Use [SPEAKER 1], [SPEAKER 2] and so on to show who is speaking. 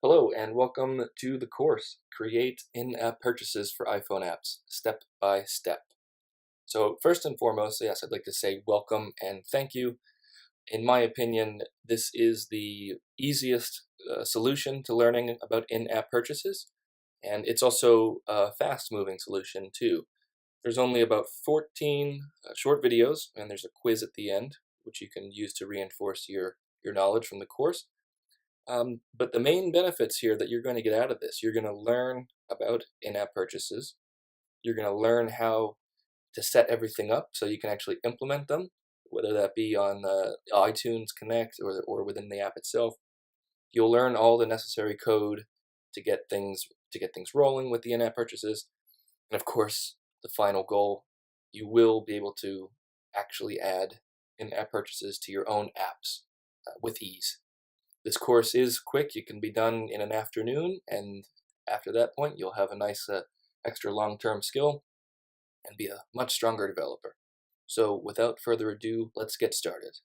[SPEAKER 1] Hello and welcome to the course, Create In-App Purchases for iPhone Apps, Step by Step. So first and foremost, yes, I'd like to say welcome and thank you. In my opinion, this is the easiest solution to learning about in-app purchases, and it's also a fast-moving solution too. There's only about 14 short videos, and there's a quiz at the end, which you can use to reinforce your knowledge from the course. But the main benefits here that you're going to get out of this, you're going to learn about in-app purchases. You're going to learn how to set everything up so you can actually implement them, whether that be on iTunes Connect or within the app itself. You'll learn all the necessary code to get things rolling with the in-app purchases, and of course, the final goal, you will be able to actually add in-app purchases to your own apps with ease. This course is quick. It can be done in an afternoon, and after that point, you'll have a nice extra long-term skill and be a much stronger developer. So without further ado, let's get started.